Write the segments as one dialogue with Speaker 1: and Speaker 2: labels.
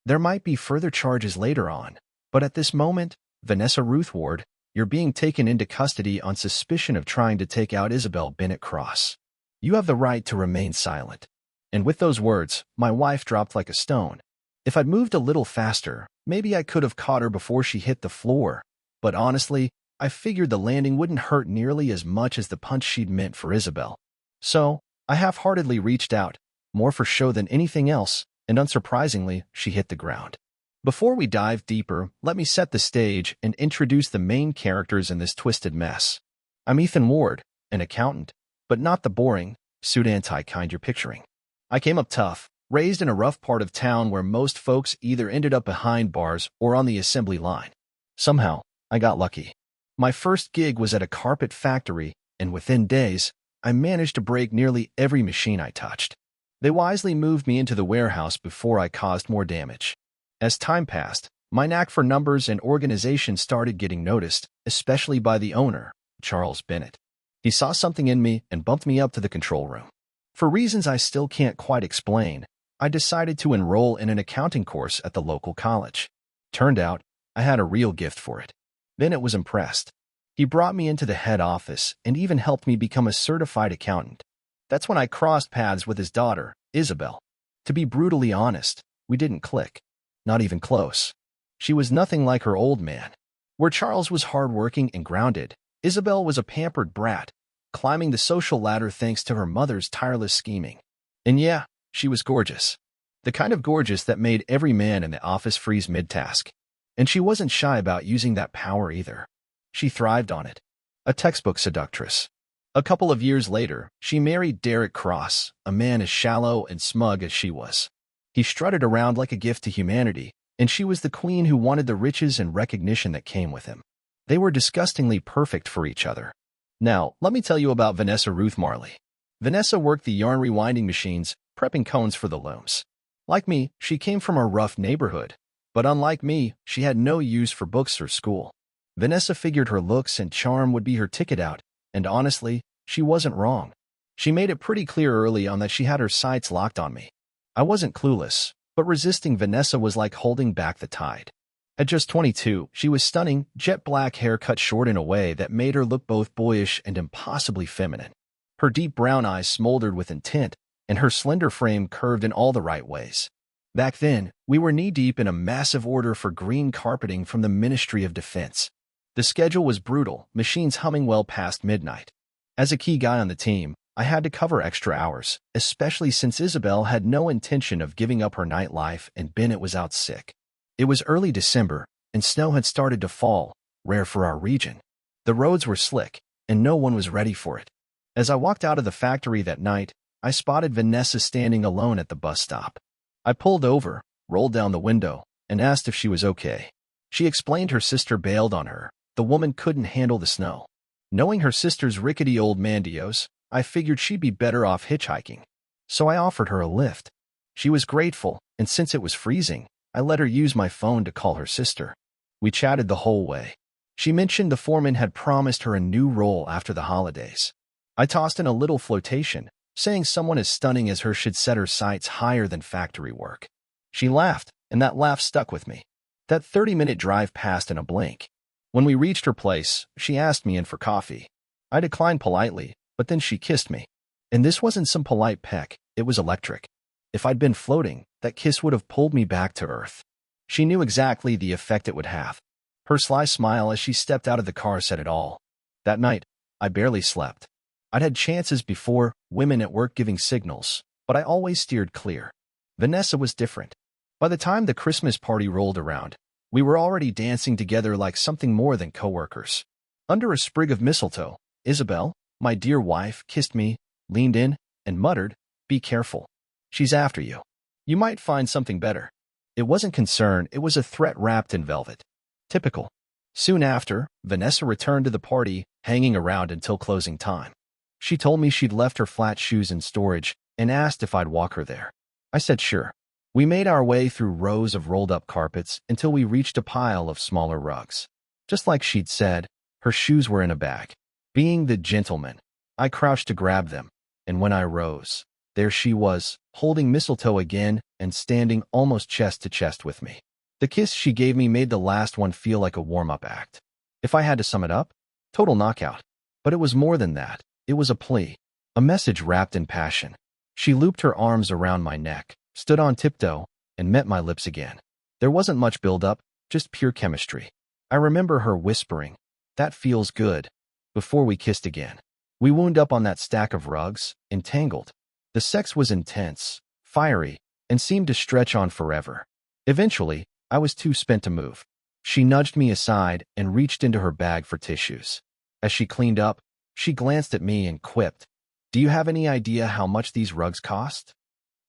Speaker 1: There might be further charges later on, but at this moment, Vanessa Ruthward, you're being taken into custody on suspicion of trying to take out Isabelle Cross. You have the right to remain silent." And with those words, my wife dropped like a stone. If I'd moved a little faster, maybe I could have caught her before she hit the floor, but honestly, I figured the landing wouldn't hurt nearly as much as the punch she'd meant for Isabelle. So, I half-heartedly reached out, more for show than anything else, and unsurprisingly, she hit the ground. Before we dive deeper, let me set the stage and introduce the main characters in this twisted mess. I'm Ethan Ward, an accountant, but not the boring, suit-anti kind you're picturing. I came up tough, raised in a rough part of town where most folks either ended up behind bars or on the assembly line. Somehow, I got lucky. My first gig was at a carpet factory, and within days, I managed to break nearly every machine I touched. They wisely moved me into the warehouse before I caused more damage. As time passed, my knack for numbers and organization started getting noticed, especially by the owner, Charles Bennett. He saw something in me and bumped me up to the control room. For reasons I still can't quite explain, I decided to enroll in an accounting course at the local college. Turned out, I had a real gift for it. Bennett was impressed. He brought me into the head office and even helped me become a certified accountant. That's when I crossed paths with his daughter, Isabelle. To be brutally honest, we didn't click. Not even close. She was nothing like her old man. Where Charles was hardworking and grounded, Isabelle was a pampered brat, climbing the social ladder thanks to her mother's tireless scheming. And yeah, she was gorgeous. The kind of gorgeous that made every man in the office freeze mid-task. And she wasn't shy about using that power either. She thrived on it. A textbook seductress. A couple of years later, she married Derek Cross, a man as shallow and smug as she was. He strutted around like a gift to humanity, and she was the queen who wanted the riches and recognition that came with him. They were disgustingly perfect for each other. Now, let me tell you about Vanessa Ruth Marley. Vanessa worked the yarn rewinding machines, prepping cones for the looms. Like me, she came from a rough neighborhood, but unlike me, she had no use for books or school. Vanessa figured her looks and charm would be her ticket out, and honestly, she wasn't wrong. She made it pretty clear early on that she had her sights locked on me. I wasn't clueless, but resisting Vanessa was like holding back the tide. At just 22, she was stunning, jet black hair cut short in a way that made her look both boyish and impossibly feminine. Her deep brown eyes smoldered with intent, and her slender frame curved in all the right ways. Back then, we were knee-deep in a massive order for green carpeting from the Ministry of Defense. The schedule was brutal, machines humming well past midnight. As a key guy on the team, I had to cover extra hours, especially since Isabelle had no intention of giving up her nightlife and Bennett was out sick. It was early December, and snow had started to fall, rare for our region. The roads were slick, and no one was ready for it. As I walked out of the factory that night, I spotted Vanessa standing alone at the bus stop. I pulled over, rolled down the window, and asked if she was okay. She explained her sister bailed on her. The woman couldn't handle the snow. Knowing her sister's rickety old mandios, I figured she'd be better off hitchhiking. So I offered her a lift. She was grateful, and since it was freezing, I let her use my phone to call her sister. We chatted the whole way. She mentioned the foreman had promised her a new role after the holidays. I tossed in a little flotation, saying someone as stunning as her should set her sights higher than factory work. She laughed, and that laugh stuck with me. That 30-minute drive passed in a blink. When we reached her place, she asked me in for coffee. I declined politely, but then she kissed me. And this wasn't some polite peck, it was electric. If I'd been floating, that kiss would have pulled me back to earth. She knew exactly the effect it would have. Her sly smile as she stepped out of the car said it all. That night, I barely slept. I'd had chances before, women at work giving signals, but I always steered clear. Vanessa was different. By the time the Christmas party rolled around, we were already dancing together like something more than coworkers. Under a sprig of mistletoe, Isabelle, my dear wife, kissed me, leaned in, and muttered, "Be careful. She's after you. You might find something better." It wasn't concern, it was a threat wrapped in velvet. Typical. Soon after, Vanessa returned to the party, hanging around until closing time. She told me she'd left her flat shoes in storage and asked if I'd walk her there. I said sure. We made our way through rows of rolled-up carpets until we reached a pile of smaller rugs. Just like she'd said, her shoes were in a bag. Being the gentleman, I crouched to grab them, and when I rose, there she was, holding mistletoe again, and standing almost chest to chest with me. The kiss she gave me made the last one feel like a warm-up act. If I had to sum it up, total knockout. But it was more than that. It was a plea, a message wrapped in passion. She looped her arms around my neck, stood on tiptoe, and met my lips again. There wasn't much build-up, just pure chemistry. I remember her whispering, "That feels good," before we kissed again. We wound up on that stack of rugs, entangled. The sex was intense, fiery, and seemed to stretch on forever. Eventually, I was too spent to move. She nudged me aside and reached into her bag for tissues. As she cleaned up, she glanced at me and quipped, "Do you have any idea how much these rugs cost?"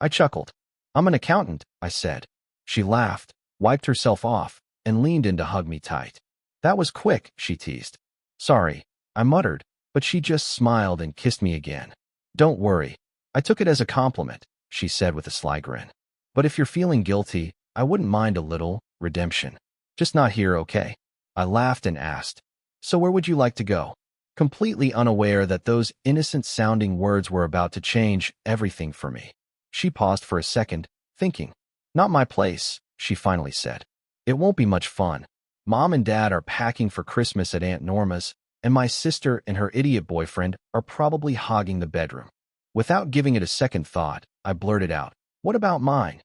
Speaker 1: I chuckled. "I'm an accountant," I said. She laughed, wiped herself off, and leaned in to hug me tight. "That was quick," she teased. "Sorry," I muttered, but she just smiled and kissed me again. "Don't worry. I took it as a compliment," she said with a sly grin. "But if you're feeling guilty, I wouldn't mind a little redemption. Just not here, okay?" I laughed and asked, "So where would you like to go?" Completely unaware that those innocent-sounding words were about to change everything for me. She paused for a second, thinking. "Not my place," she finally said. "It won't be much fun. Mom and Dad are packing for Christmas at Aunt Norma's, and my sister and her idiot boyfriend are probably hogging the bedroom." Without giving it a second thought, I blurted out, "What about mine?"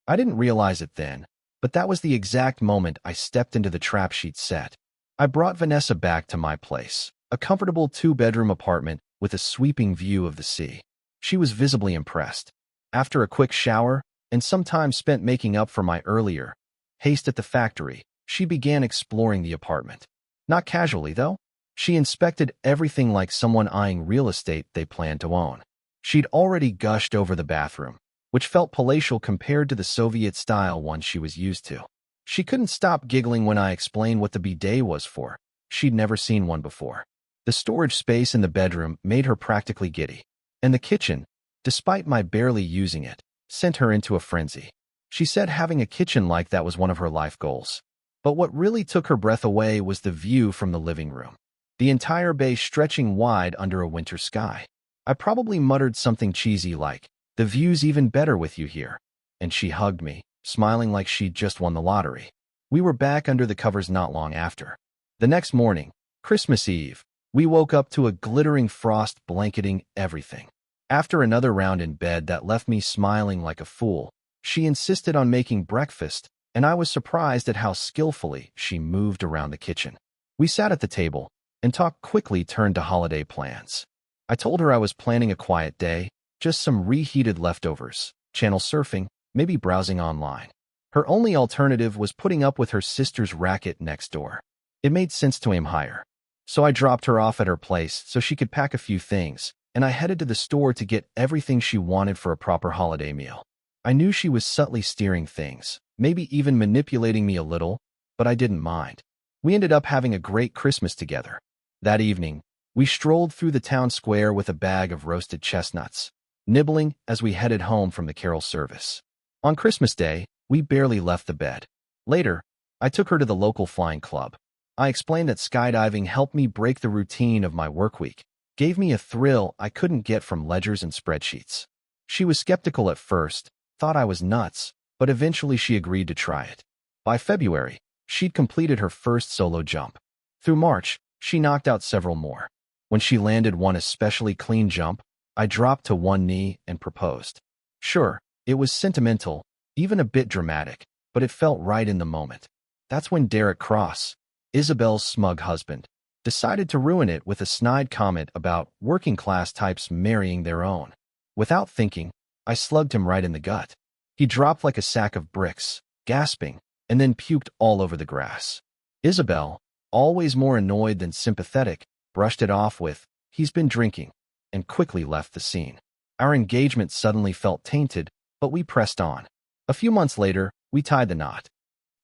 Speaker 1: I didn't realize it then, but that was the exact moment I stepped into the trap she'd set. I brought Vanessa back to my place, a comfortable two-bedroom apartment with a sweeping view of the sea. She was visibly impressed. After a quick shower, and some time spent making up for my earlier haste at the factory, she began exploring the apartment. Not casually, though. She inspected everything like someone eyeing real estate they planned to own. She'd already gushed over the bathroom, which felt palatial compared to the Soviet-style one she was used to. She couldn't stop giggling when I explained what the bidet was for. She'd never seen one before. The storage space in the bedroom made her practically giddy. And the kitchen, despite my barely using it, sent her into a frenzy. She said having a kitchen like that was one of her life goals. But what really took her breath away was the view from the living room. The entire bay stretching wide under a winter sky. I probably muttered something cheesy like, "The view's even better with you here." And she hugged me, smiling like she'd just won the lottery. We were back under the covers not long after. The next morning, Christmas Eve, we woke up to a glittering frost blanketing everything. After another round in bed that left me smiling like a fool, she insisted on making breakfast, and I was surprised at how skillfully she moved around the kitchen. We sat at the table, and talk quickly turned to holiday plans. I told her I was planning a quiet day, just some reheated leftovers, channel surfing, maybe browsing online. Her only alternative was putting up with her sister's racket next door. It made sense to aim higher. So I dropped her off at her place so she could pack a few things, and I headed to the store to get everything she wanted for a proper holiday meal. I knew she was subtly steering things, maybe even manipulating me a little, but I didn't mind. We ended up having a great Christmas together. That evening, we strolled through the town square with a bag of roasted chestnuts, nibbling as we headed home from the carol service. On Christmas Day, we barely left the bed. Later, I took her to the local flying club. I explained that skydiving helped me break the routine of my work week, gave me a thrill I couldn't get from ledgers and spreadsheets. She was skeptical at first, thought I was nuts, but eventually she agreed to try it. By February, she'd completed her first solo jump. Through March, she knocked out several more. When she landed one especially clean jump, I dropped to one knee and proposed. Sure, it was sentimental, even a bit dramatic, but it felt right in the moment. That's when Derek Cross, Isabelle's smug husband, decided to ruin it with a snide comment about working-class types marrying their own. Without thinking, I slugged him right in the gut. He dropped like a sack of bricks, gasping, and then puked all over the grass. Isabelle, always more annoyed than sympathetic, brushed it off with, "He's been drinking," and quickly left the scene. Our engagement suddenly felt tainted, but we pressed on. A few months later, we tied the knot.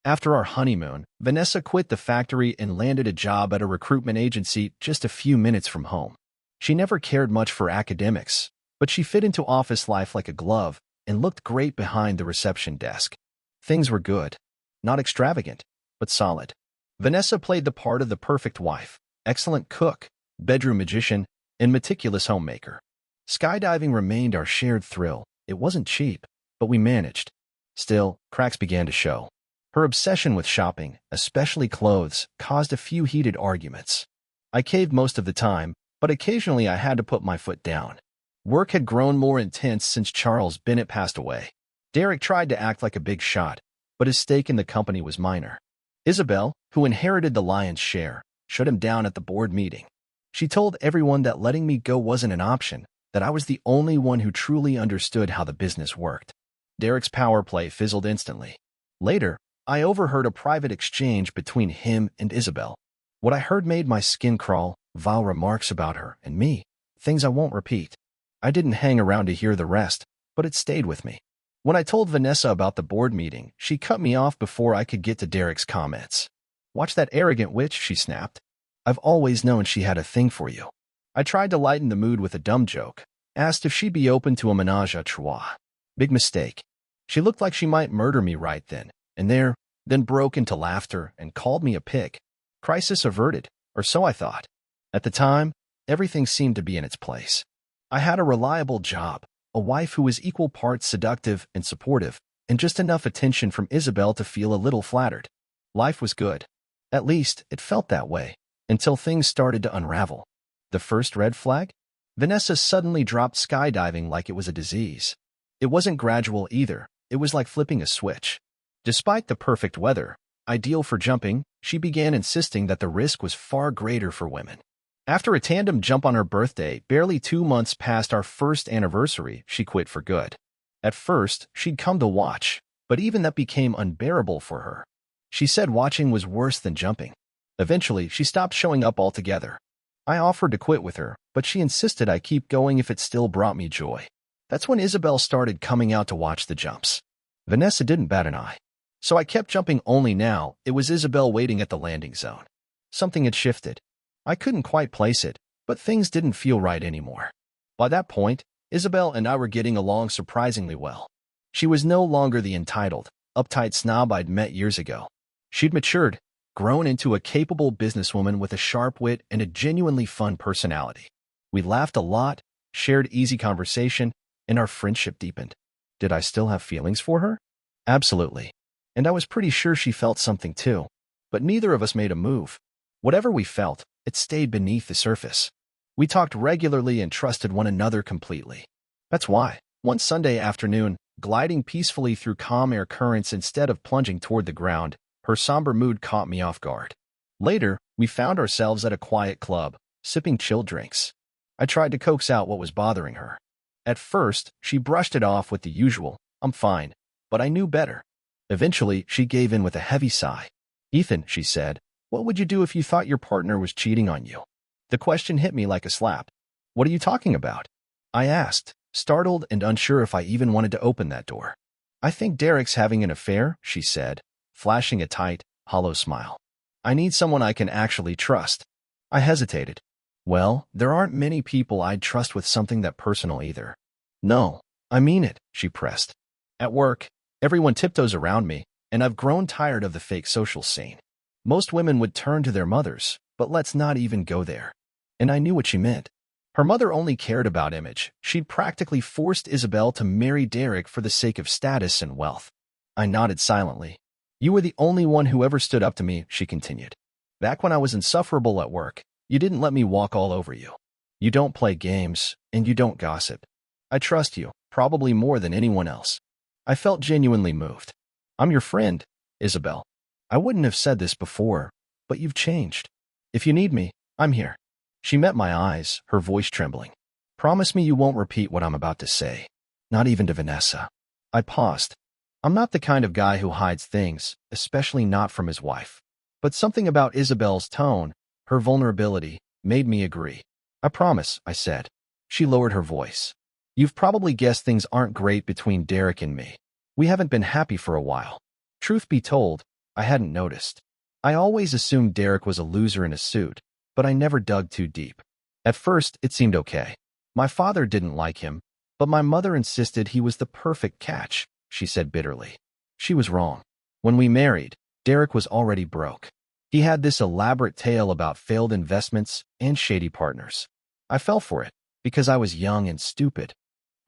Speaker 1: After our honeymoon, Vanessa quit the factory and landed a job at a recruitment agency just a few minutes from home. She never cared much for academics, but she fit into office life like a glove and looked great behind the reception desk. Things were good. Not extravagant, but solid. Vanessa played the part of the perfect wife, excellent cook, bedroom magician, and meticulous homemaker. Skydiving remained our shared thrill. It wasn't cheap, but we managed. Still, cracks began to show. Her obsession with shopping, especially clothes, caused a few heated arguments. I caved most of the time, but occasionally I had to put my foot down. Work had grown more intense since Charles Bennett passed away. Derek tried to act like a big shot, but his stake in the company was minor. Isabelle, who inherited the lion's share, shut him down at the board meeting. She told everyone that letting me go wasn't an option, that I was the only one who truly understood how the business worked. Derek's power play fizzled instantly. Later, I overheard a private exchange between him and Isabelle. What I heard made my skin crawl, vile remarks about her and me, things I won't repeat. I didn't hang around to hear the rest, but it stayed with me. When I told Vanessa about the board meeting, she cut me off before I could get to Derek's comments. "Watch that arrogant witch," she snapped. "I've always known she had a thing for you." I tried to lighten the mood with a dumb joke, asked if she'd be open to a menage a trois. Big mistake. She looked like she might murder me right then and there, then broke into laughter and called me a pig. Crisis averted, or so I thought. At the time, everything seemed to be in its place. I had a reliable job, a wife who was equal parts seductive and supportive, and just enough attention from Isabelle to feel a little flattered. Life was good. At least, it felt that way, until things started to unravel. The first red flag? Vanessa suddenly dropped skydiving like it was a disease. It wasn't gradual either, it was like flipping a switch. Despite the perfect weather, ideal for jumping, she began insisting that the risk was far greater for women. After a tandem jump on her birthday, barely 2 months past our first anniversary, she quit for good. At first, she'd come to watch, but even that became unbearable for her. She said watching was worse than jumping. Eventually, she stopped showing up altogether. I offered to quit with her, but she insisted I keep going if it still brought me joy. That's when Isabelle started coming out to watch the jumps. Vanessa didn't bat an eye. So I kept jumping, only now it was Isabelle waiting at the landing zone. Something had shifted. I couldn't quite place it, but things didn't feel right anymore. By that point, Isabelle and I were getting along surprisingly well. She was no longer the entitled, uptight snob I'd met years ago. She'd matured, grown into a capable businesswoman with a sharp wit and a genuinely fun personality. We laughed a lot, shared easy conversation, and our friendship deepened. Did I still have feelings for her? Absolutely. And I was pretty sure she felt something too. But neither of us made a move. Whatever we felt, it stayed beneath the surface. We talked regularly and trusted one another completely. That's why, one Sunday afternoon, gliding peacefully through calm air currents instead of plunging toward the ground, her somber mood caught me off guard. Later, we found ourselves at a quiet club, sipping chilled drinks. I tried to coax out what was bothering her. At first, she brushed it off with the usual, "I'm fine," but I knew better. Eventually, she gave in with a heavy sigh. "Ethan," she said, "what would you do if you thought your partner was cheating on you?" The question hit me like a slap. "What are you talking about?" I asked, startled and unsure if I even wanted to open that door. "I think Derek's having an affair," she said, flashing a tight, hollow smile. "I need someone I can actually trust." I hesitated. Well, there aren't many people I'd trust with something that personal either. "No, I mean it," she pressed. "At work, everyone tiptoes around me, and I've grown tired of the fake social scene. Most women would turn to their mothers, but let's not even go there." And I knew what she meant. Her mother only cared about image. She'd practically forced Isabelle to marry Derek for the sake of status and wealth. I nodded silently. "You were the only one who ever stood up to me," she continued. "Back when I was insufferable at work, you didn't let me walk all over you. You don't play games, and you don't gossip. I trust you, probably more than anyone else." I felt genuinely moved. "I'm your friend, Isabelle. I wouldn't have said this before, but you've changed. If you need me, I'm here." She met my eyes, her voice trembling. "Promise me you won't repeat what I'm about to say. Not even to Vanessa." I paused. I'm not the kind of guy who hides things, especially not from his wife. But something about Isabelle's tone, her vulnerability, made me agree. "I promise," I said. She lowered her voice. "You've probably guessed things aren't great between Derek and me. We haven't been happy for a while." Truth be told, I hadn't noticed. I always assumed Derek was a loser in a suit, but I never dug too deep. At first, it seemed okay. My father didn't like him, but my mother insisted he was the perfect catch, she said bitterly. She was wrong. When we married, Derek was already broke. He had this elaborate tale about failed investments and shady partners. I fell for it because I was young and stupid.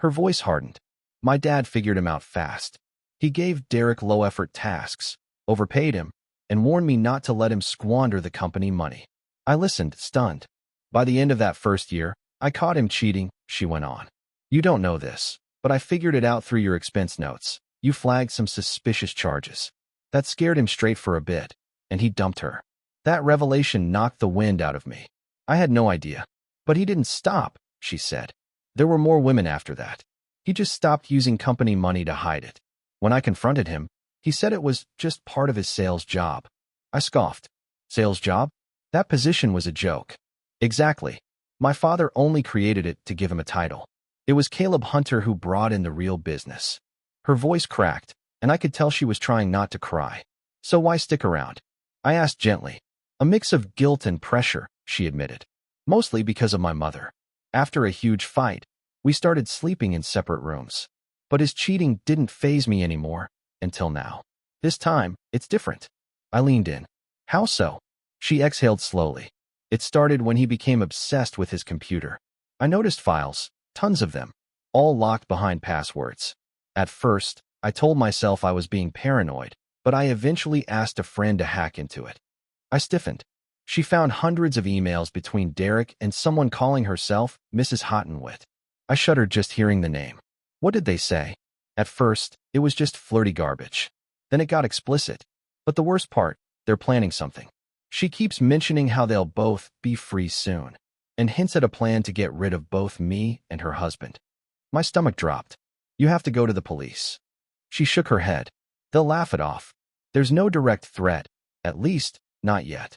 Speaker 1: Her voice hardened. My dad figured him out fast. He gave Derek low-effort tasks, overpaid him, and warned me not to let him squander the company money. I listened, stunned. By the end of that first year, I caught him cheating, she went on. You don't know this, but I figured it out through your expense notes. You flagged some suspicious charges. That scared him straight for a bit, and he dumped her. That revelation knocked the wind out of me. I had no idea. But he didn't stop, she said. There were more women after that. He just stopped using company money to hide it. When I confronted him, he said it was just part of his sales job. I scoffed. Sales job? That position was a joke. Exactly. My father only created it to give him a title. It was Caleb Hunter who brought in the real business. Her voice cracked, and I could tell she was trying not to cry. So why stick around? I asked gently. A mix of guilt and pressure, she admitted. Mostly because of my mother. After a huge fight, we started sleeping in separate rooms. But his cheating didn't faze me anymore, until now. This time, it's different. I leaned in. How so? She exhaled slowly. It started when he became obsessed with his computer. I noticed files, tons of them, all locked behind passwords. At first, I told myself I was being paranoid, but I eventually asked a friend to hack into it. I stiffened. She found hundreds of emails between Derek and someone calling herself Mrs. Hottenwit. I shuddered just hearing the name. What did they say? At first, it was just flirty garbage. Then it got explicit. But the worst part, they're planning something. She keeps mentioning how they'll both be free soon, and hints at a plan to get rid of both me and her husband. My stomach dropped. You have to go to the police. She shook her head. They'll laugh it off. There's no direct threat, at least, not yet.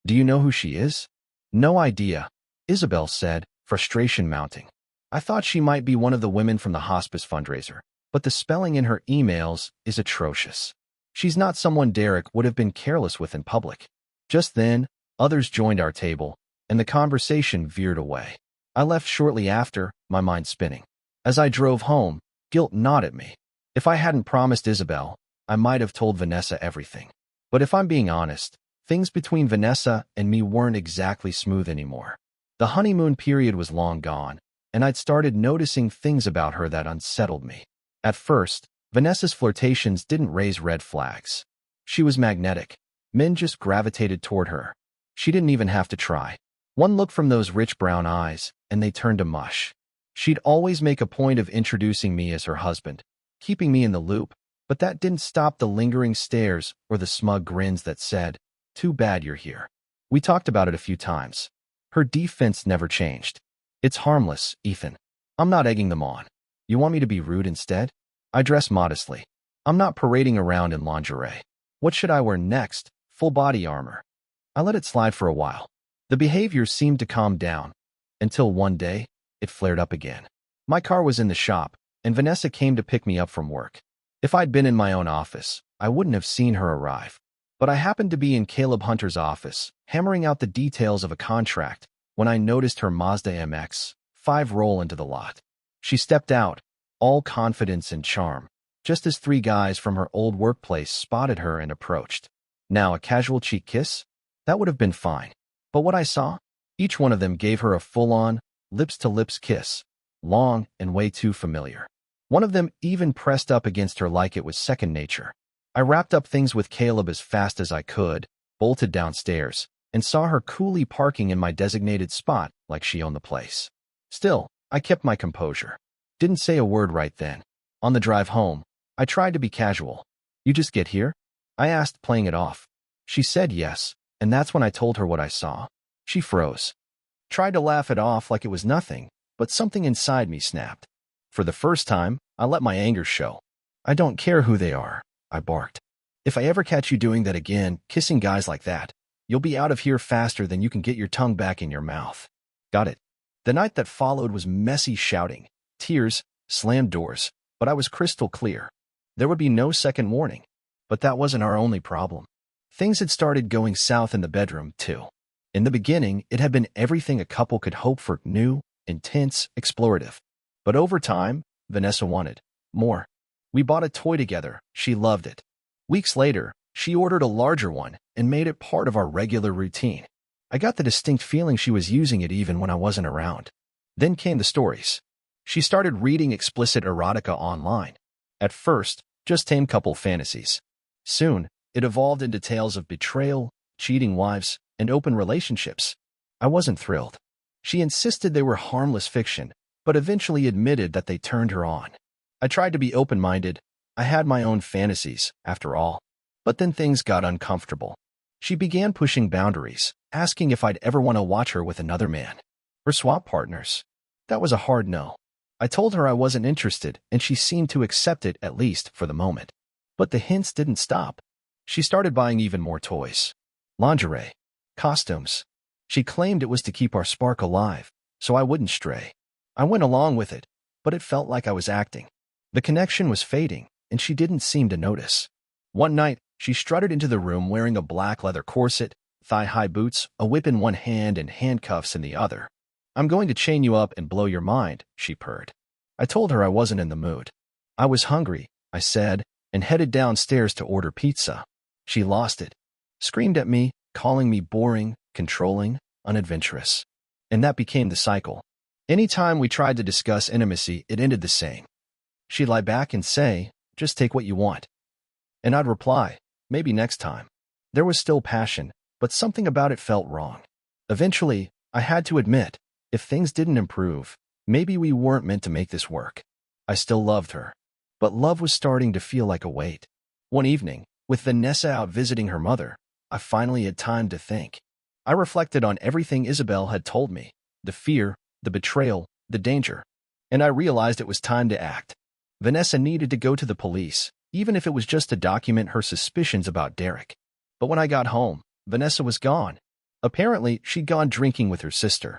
Speaker 1: Do you know who she is? No idea, Isabelle said, frustration mounting. I thought she might be one of the women from the hospice fundraiser, but the spelling in her emails is atrocious. She's not someone Derek would have been careless with in public. Just then, others joined our table, and the conversation veered away. I left shortly after, my mind spinning. As I drove home, guilt gnawed at me. If I hadn't promised Isabelle, I might have told Vanessa everything. But if I'm being honest, things between Vanessa and me weren't exactly smooth anymore. The honeymoon period was long gone, and I'd started noticing things about her that unsettled me. At first, Vanessa's flirtations didn't raise red flags. She was magnetic. Men just gravitated toward her. She didn't even have to try. One look from those rich brown eyes, and they turned to mush. She'd always make a point of introducing me as her husband, keeping me in the loop, but that didn't stop the lingering stares or the smug grins that said, "Too bad you're here." We talked about it a few times. Her defense never changed. "It's harmless, Ethan. I'm not egging them on. You want me to be rude instead?" I dress modestly. I'm not parading around in lingerie. What should I wear next? Full body armor. I let it slide for a while. The behavior seemed to calm down, until one day, it flared up again. My car was in the shop, and Vanessa came to pick me up from work. If I'd been in my own office, I wouldn't have seen her arrive. But I happened to be in Caleb Hunter's office, hammering out the details of a contract, when I noticed her Mazda MX-5 roll into the lot. She stepped out, all confidence and charm, just as three guys from her old workplace spotted her and approached. Now, a casual cheek kiss? That would have been fine. But what I saw? Each one of them gave her a full-on, lips-to-lips kiss, long and way too familiar. One of them even pressed up against her like it was second nature. I wrapped up things with Caleb as fast as I could, bolted downstairs, and saw her coolly parking in my designated spot like she owned the place. Still, I kept my composure. Didn't say a word right then. On the drive home, I tried to be casual. "You just get here?" I asked, playing it off. She said yes, and that's when I told her what I saw. She froze. Tried to laugh it off like it was nothing, but something inside me snapped. For the first time, I let my anger show. "I don't care who they are," I barked. "If I ever catch you doing that again, kissing guys like that, you'll be out of here faster than you can get your tongue back in your mouth." Got it. The night that followed was messy shouting, tears, slammed doors, but I was crystal clear. There would be no second warning. But that wasn't our only problem. Things had started going south in the bedroom, too. In the beginning, it had been everything a couple could hope for: new, intense, explorative. But over time, Vanessa wanted more. We bought a toy together. She loved it. Weeks later, she ordered a larger one and made it part of our regular routine. I got the distinct feeling she was using it even when I wasn't around. Then came the stories. She started reading explicit erotica online. At first, just tame couple fantasies. Soon, it evolved into tales of betrayal, cheating wives, and open relationships. I wasn't thrilled. She insisted they were harmless fiction, but eventually admitted that they turned her on. I tried to be open-minded. I had my own fantasies, after all. But then things got uncomfortable. She began pushing boundaries, asking if I'd ever want to watch her with another man. Or swap partners. That was a hard no. I told her I wasn't interested, and she seemed to accept it, at least for the moment. But the hints didn't stop. She started buying even more toys. Lingerie. Costumes. She claimed it was to keep our spark alive, so I wouldn't stray. I went along with it, but it felt like I was acting. The connection was fading, and she didn't seem to notice. One night, she strutted into the room wearing a black leather corset, thigh-high boots, a whip in one hand and handcuffs in the other. "I'm going to chain you up and blow your mind," she purred. I told her I wasn't in the mood. I was hungry, I said, and headed downstairs to order pizza. She lost it, screamed at me, calling me boring, controlling, unadventurous. And that became the cycle. Any time we tried to discuss intimacy, it ended the same. She'd lie back and say, "Just take what you want." And I'd reply, "Maybe next time." There was still passion, but something about it felt wrong. Eventually, I had to admit, if things didn't improve, maybe we weren't meant to make this work. I still loved her, but love was starting to feel like a weight. One evening, with Vanessa out visiting her mother, I finally had time to think. I reflected on everything Isabelle had told me, the fear, the betrayal, the danger, and I realized it was time to act. Vanessa needed to go to the police, even if it was just to document her suspicions about Derek. But when I got home, Vanessa was gone. Apparently, she'd gone drinking with her sister.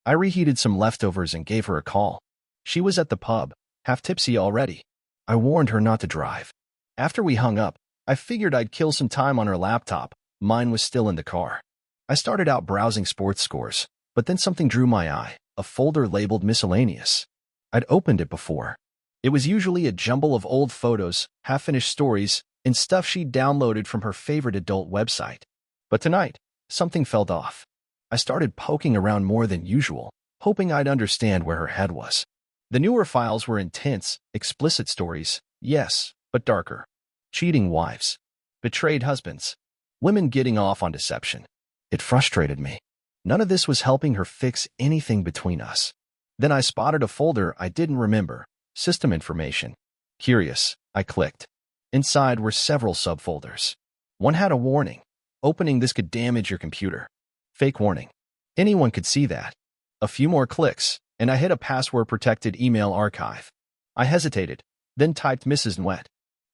Speaker 1: I reheated some leftovers and gave her a call. She was at the pub, half tipsy already. I warned her not to drive. After we hung up, I figured I'd kill some time on her laptop. Mine was still in the car. I started out browsing sports scores, but then something drew my eye, a folder labeled miscellaneous. I'd opened it before. It was usually a jumble of old photos, half-finished stories, and stuff she'd downloaded from her favorite adult website. But tonight, something felt off. I started poking around more than usual, hoping I'd understand where her head was. The newer files were intense, explicit stories, yes, but darker. Cheating wives. Betrayed husbands. Women getting off on deception. It frustrated me. None of this was helping her fix anything between us. Then I spotted a folder I didn't remember. System information. Curious, I clicked. Inside were several subfolders. One had a warning. Opening this could damage your computer. Fake warning. Anyone could see that. A few more clicks, and I hit a password-protected email archive. I hesitated, then typed Mrs. Nwet.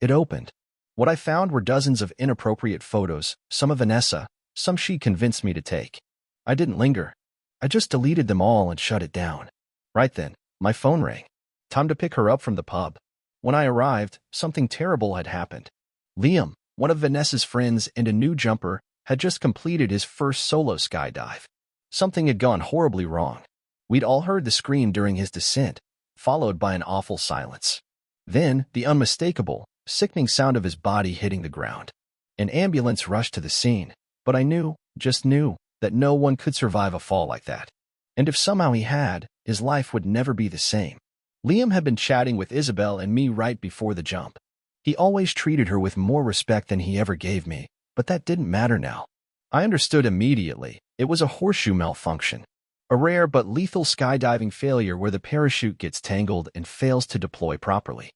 Speaker 1: It opened. What I found were dozens of inappropriate photos, some of Vanessa, some she convinced me to take. I didn't linger. I just deleted them all and shut it down. Right then, my phone rang. Time to pick her up from the pub. When I arrived, something terrible had happened. Liam, one of Vanessa's friends and a new jumper, had just completed his first solo skydive. Something had gone horribly wrong. We'd all heard the scream during his descent, followed by an awful silence. Then, the unmistakable, sickening sound of his body hitting the ground. An ambulance rushed to the scene, but I knew, just knew, that no one could survive a fall like that. And if somehow he had, his life would never be the same. Liam had been chatting with Isabelle and me right before the jump. He always treated her with more respect than he ever gave me, but that didn't matter now. I understood immediately. It was a horseshoe malfunction. A rare but lethal skydiving failure where the parachute gets tangled and fails to deploy properly.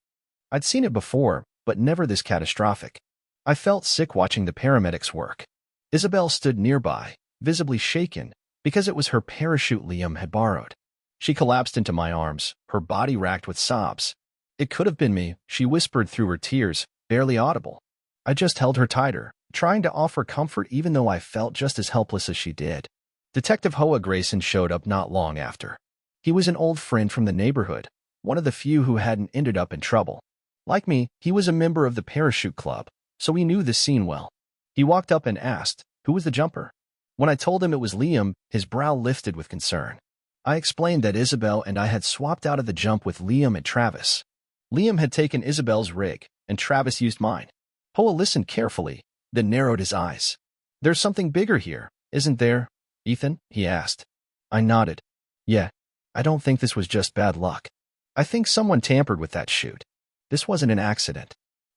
Speaker 1: I'd seen it before, but never this catastrophic. I felt sick watching the paramedics work. Isabelle stood nearby, visibly shaken, because it was her parachute Liam had borrowed. She collapsed into my arms, her body racked with sobs. "It could have been me," she whispered through her tears, barely audible. I just held her tighter, trying to offer comfort even though I felt just as helpless as she did. Detective Hoa Grayson showed up not long after. He was an old friend from the neighborhood, one of the few who hadn't ended up in trouble. Like me, he was a member of the parachute club, so he knew the scene well. He walked up and asked, "Who was the jumper?" When I told him it was Liam, his brow lifted with concern. I explained that Isabelle and I had swapped out of the jump with Liam and Travis. Liam had taken Isabelle's rig, and Travis used mine. Hoa listened carefully, then narrowed his eyes. "There's something bigger here, isn't there, Ethan?" he asked. I nodded. "Yeah, I don't think this was just bad luck. I think someone tampered with that chute. This wasn't an accident."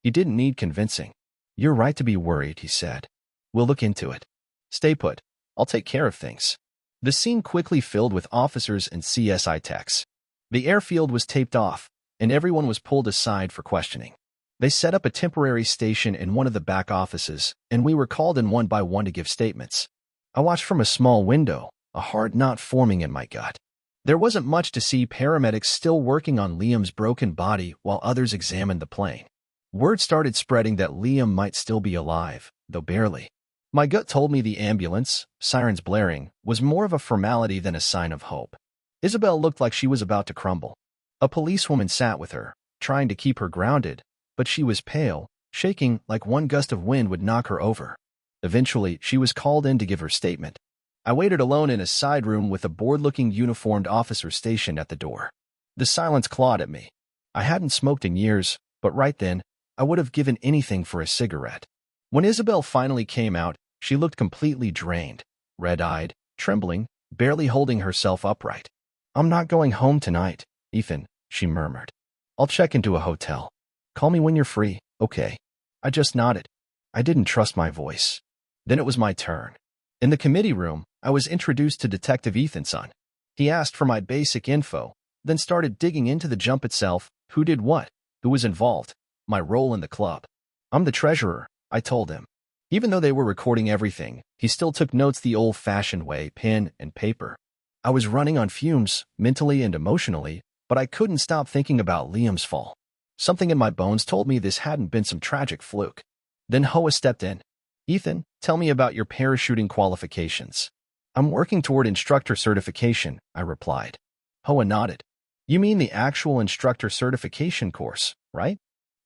Speaker 1: He didn't need convincing. "You're right to be worried," he said. "We'll look into it. Stay put. I'll take care of things." The scene quickly filled with officers and CSI techs. The airfield was taped off, and everyone was pulled aside for questioning. They set up a temporary station in one of the back offices, and we were called in one by one to give statements. I watched from a small window, a hard knot forming in my gut. There wasn't much to see. Paramedics still working on Liam's broken body while others examined the plane. Word started spreading that Liam might still be alive, though barely. My gut told me the ambulance, sirens blaring, was more of a formality than a sign of hope. Isabelle looked like she was about to crumble. A policewoman sat with her, trying to keep her grounded, but she was pale, shaking like one gust of wind would knock her over. Eventually, she was called in to give her statement. I waited alone in a side room with a bored-looking uniformed officer stationed at the door. The silence clawed at me. I hadn't smoked in years, but right then, I would have given anything for a cigarette. When Isabelle finally came out, she looked completely drained, red-eyed, trembling, barely holding herself upright. "I'm not going home tonight, Ethan," she murmured. "I'll check into a hotel. Call me when you're free, okay?" I just nodded. I didn't trust my voice. Then it was my turn. In the committee room, I was introduced to Detective Ethan's son. He asked for my basic info, then started digging into the jump itself, who did what, who was involved, my role in the club. "I'm the treasurer," I told him. Even though they were recording everything, he still took notes the old-fashioned way, pen and paper. I was running on fumes, mentally and emotionally, but I couldn't stop thinking about Liam's fall. Something in my bones told me this hadn't been some tragic fluke. Then Hoa stepped in. "Ethan, tell me about your parachuting qualifications." "I'm working toward instructor certification," I replied. Hoa nodded. "You mean the actual instructor certification course, right?"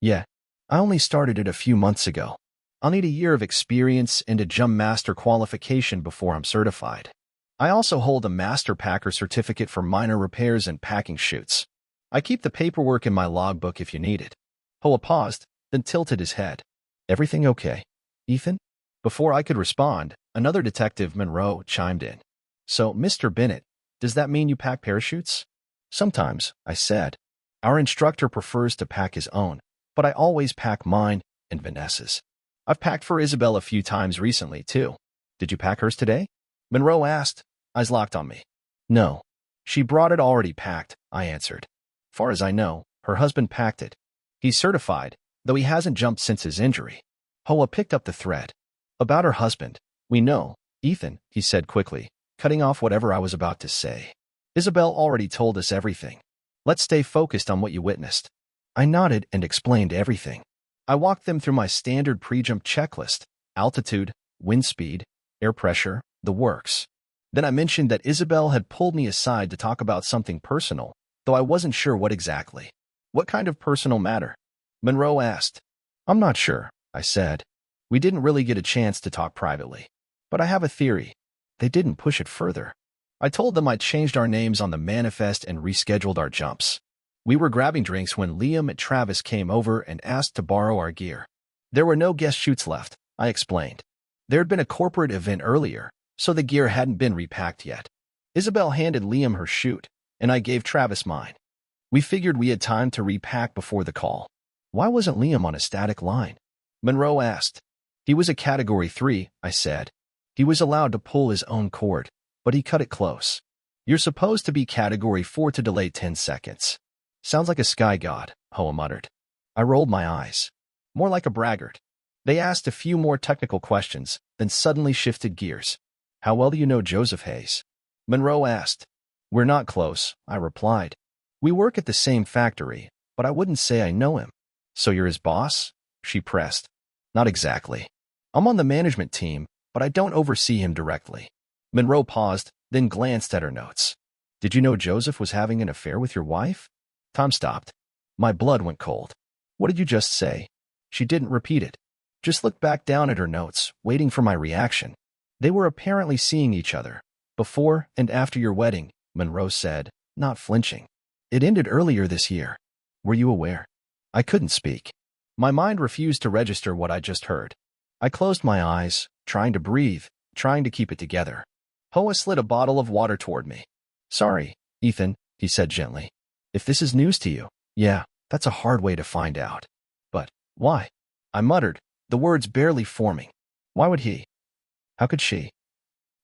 Speaker 1: "Yeah. I only started it a few months ago. I'll need a year of experience and a jump master qualification before I'm certified. I also hold a master packer certificate for minor repairs and packing chutes. I keep the paperwork in my logbook if you need it." Hoa paused, then tilted his head. "Everything okay, Ethan?" Before I could respond, another detective, Monroe, chimed in. "So, Mr. Bennett, does that mean you pack parachutes?" "Sometimes," I said. "Our instructor prefers to pack his own, but I always pack mine and Vanessa's. I've packed for Isabelle a few times recently, too." "Did you pack hers today?" Monroe asked, eyes locked on me. "No. She brought it already packed," I answered. "Far as I know, her husband packed it. He's certified, though he hasn't jumped since his injury." Hoa picked up the thread. "About her husband, we know, Ethan," he said quickly, cutting off whatever I was about to say. "Isabelle already told us everything. Let's stay focused on what you witnessed." I nodded and explained everything. I walked them through my standard pre-jump checklist: altitude, wind speed, air pressure, the works. Then I mentioned that Isabelle had pulled me aside to talk about something personal, though I wasn't sure what exactly. "What kind of personal matter?" Monroe asked. "I'm not sure," I said. "We didn't really get a chance to talk privately. But I have a theory. They didn't push it further." I told them I'd changed our names on the manifest and rescheduled our jumps. We were grabbing drinks when Liam and Travis came over and asked to borrow our gear. There were no guest chutes left, I explained. There had been a corporate event earlier, so the gear hadn't been repacked yet. Isabelle handed Liam her chute, and I gave Travis mine. We figured we had time to repack before the call. "Why wasn't Liam on a static line?" Monroe asked. "He was a Category 3, I said. "He was allowed to pull his own cord, but he cut it close. You're supposed to be Category 4 to delay 10 seconds. "Sounds like a sky god," Hoa muttered. I rolled my eyes. "More like a braggart." They asked a few more technical questions, then suddenly shifted gears. "How well do you know Joseph Hayes?" Monroe asked. "We're not close," I replied. "We work at the same factory, but I wouldn't say I know him." "So you're his boss?" she pressed. "Not exactly. I'm on the management team, but I don't oversee him directly." Monroe paused, then glanced at her notes. "Did you know Joseph was having an affair with your wife?" Tom stopped. My blood went cold. "What did you just say?" She didn't repeat it. Just looked back down at her notes, waiting for my reaction. "They were apparently seeing each other. Before and after your wedding," Monroe said, not flinching. "It ended earlier this year. Were you aware?" I couldn't speak. My mind refused to register what I just heard. I closed my eyes, trying to breathe, trying to keep it together. Hoa slid a bottle of water toward me. "Sorry, Ethan," he said gently. "If this is news to you, yeah, that's a hard way to find out. But Why? I muttered, the words barely forming. Why would he? How could she?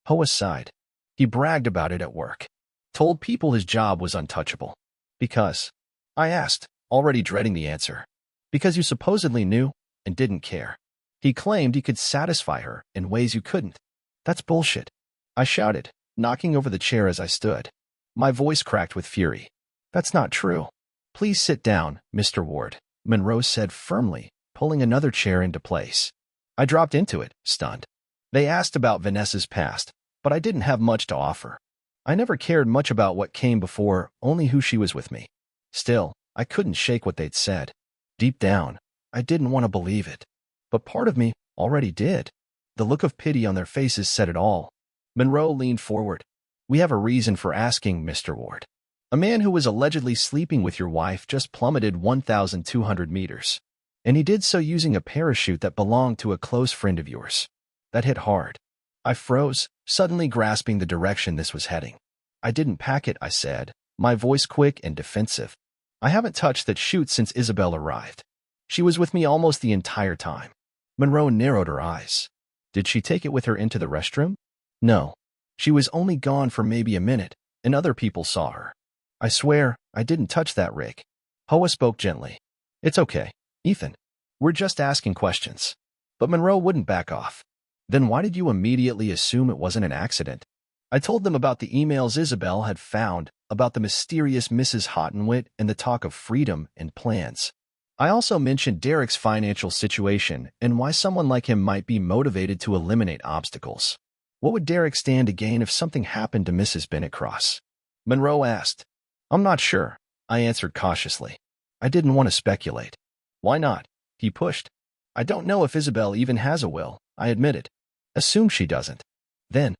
Speaker 1: Hoa sighed. He bragged about it at work. Told people his job was untouchable. Because? I asked, already dreading the answer. Because you supposedly knew and didn't care. He claimed he could satisfy her in ways you couldn't. That's bullshit. I shouted, knocking over the chair as I stood. My voice cracked with fury. That's not true. Please sit down, Mr. Ward, Monroe said firmly, pulling another chair into place. I dropped into it, stunned. They asked about Vanessa's past, but I didn't have much to offer. I never cared much about what came before, only who she was with me. Still, I couldn't shake what they'd said. Deep down, I didn't want to believe it. But part of me already did. The look of pity on their faces said it all. Monroe leaned forward. We have a reason for asking, Mr. Ward. A man who was allegedly sleeping with your wife just plummeted 1,200 meters. And he did so using a parachute that belonged to a close friend of yours. That hit hard. I froze, suddenly grasping the direction this was heading. I didn't pack it, I said, my voice quick and defensive. I haven't touched that chute since Isabelle arrived. She was with me almost the entire time. Monroe narrowed her eyes. Did she take it with her into the restroom? No. She was only gone for maybe a minute, and other people saw her. I swear, I didn't touch that rig. Hoa spoke gently. It's okay, Ethan. We're just asking questions. But Monroe wouldn't back off. Then why did you immediately assume it wasn't an accident? I told them about the emails Isabelle had found, about the mysterious Mrs. Hottenwit and the talk of freedom and plans. I also mentioned Derek's financial situation and why someone like him might be motivated to eliminate obstacles. What would Derek stand to gain if something happened to Mrs. Bennett Cross? Monroe asked. I'm not sure, I answered cautiously. I didn't want to speculate. Why not? He pushed. I don't know if Isabelle even has a will, I admitted. Assume she doesn't. Then,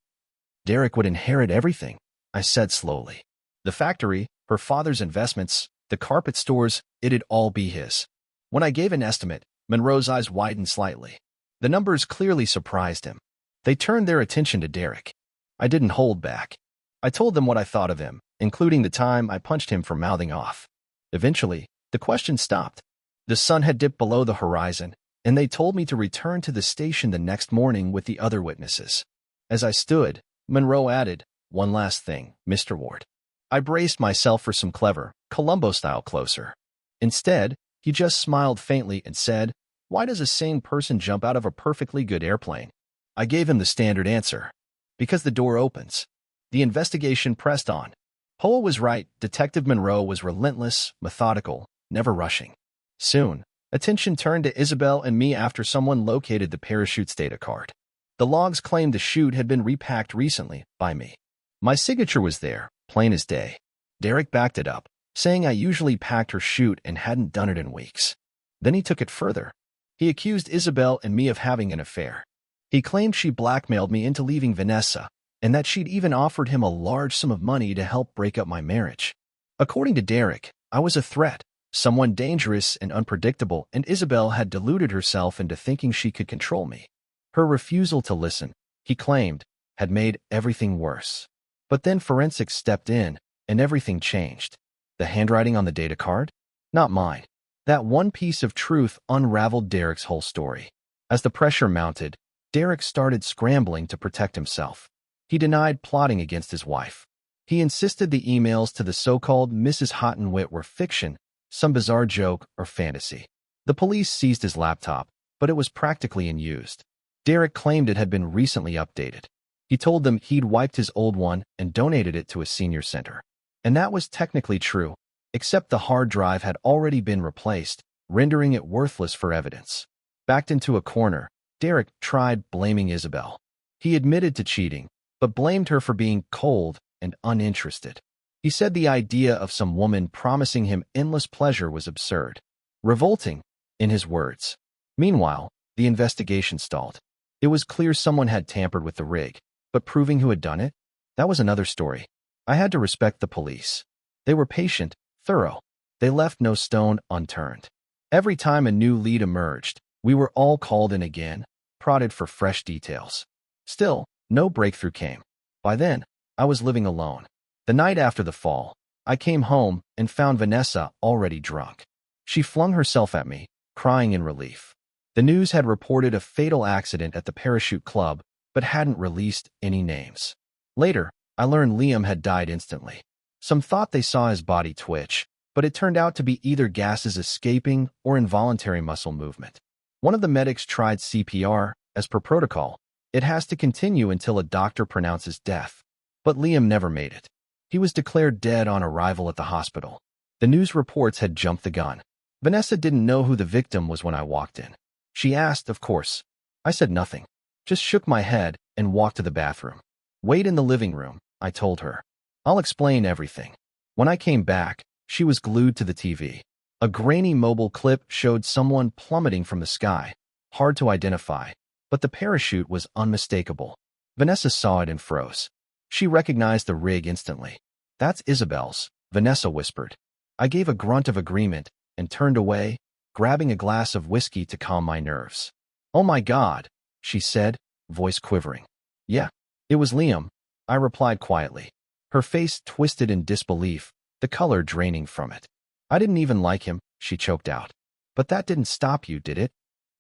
Speaker 1: Derek would inherit everything, I said slowly. The factory, her father's investments, the carpet stores, it'd all be his. When I gave an estimate, Monroe's eyes widened slightly. The numbers clearly surprised him. They turned their attention to Derek. I didn't hold back. I told them what I thought of him, including the time I punched him for mouthing off. Eventually, the question stopped. The sun had dipped below the horizon, and they told me to return to the station the next morning with the other witnesses. As I stood, Monroe added, one last thing, Mr. Ward. I braced myself for some clever, Columbo-style closer. Instead, he just smiled faintly and said, why does a sane person jump out of a perfectly good airplane? I gave him the standard answer. Because the door opens. The investigation pressed on. Hoa was right. Detective Monroe was relentless, methodical, never rushing. Soon, attention turned to Isabelle and me after someone located the parachute's data card. The logs claimed the chute had been repacked recently by me. My signature was there, plain as day. Derek backed it up, saying I usually packed her chute and hadn't done it in weeks. Then he took it further. He accused Isabelle and me of having an affair. He claimed she blackmailed me into leaving Vanessa, and that she'd even offered him a large sum of money to help break up my marriage. According to Derek, I was a threat, someone dangerous and unpredictable, and Isabelle had deluded herself into thinking she could control me. Her refusal to listen, he claimed, had made everything worse. But then forensics stepped in, and everything changed. The handwriting on the data card? Not mine. That one piece of truth unraveled Derek's whole story. As the pressure mounted, Derek started scrambling to protect himself. He denied plotting against his wife. He insisted the emails to the so-called Mrs. Hottenwit were fiction, some bizarre joke or fantasy. The police seized his laptop, but it was practically unused. Derek claimed it had been recently updated. He told them he'd wiped his old one and donated it to a senior center. And that was technically true, except the hard drive had already been replaced, rendering it worthless for evidence. Backed into a corner, Derek tried blaming Isabelle. He admitted to cheating, but blamed her for being cold and uninterested. He said the idea of some woman promising him endless pleasure was absurd. Revolting, in his words. Meanwhile, the investigation stalled. It was clear someone had tampered with the rig, but proving who had done it? That was another story. I had to respect the police. They were patient, thorough. They left no stone unturned. Every time a new lead emerged, we were all called in again, prodded for fresh details. Still, no breakthrough came. By then, I was living alone. The night after the fall, I came home and found Vanessa already drunk. She flung herself at me, crying in relief. The news had reported a fatal accident at the parachute club, but hadn't released any names. Later, I learned Liam had died instantly. Some thought they saw his body twitch, but it turned out to be either gases escaping or involuntary muscle movement. One of the medics tried CPR, as per protocol. It has to continue until a doctor pronounces death. But Liam never made it. He was declared dead on arrival at the hospital. The news reports had jumped the gun. Vanessa didn't know who the victim was when I walked in. She asked, of course. I said nothing, just shook my head and walked to the bathroom. Wait in the living room, I told her. I'll explain everything. When I came back, she was glued to the TV. A grainy mobile clip showed someone plummeting from the sky, hard to identify, but the parachute was unmistakable. Vanessa saw it and froze. She recognized the rig instantly. That's Isabelle's, Vanessa whispered. I gave a grunt of agreement and turned away, grabbing a glass of whiskey to calm my nerves. Oh my God, she said, voice quivering. Yeah, it was Liam, I replied quietly. Her face twisted in disbelief, the color draining from it. I didn't even like him, she choked out. But that didn't stop you, did it?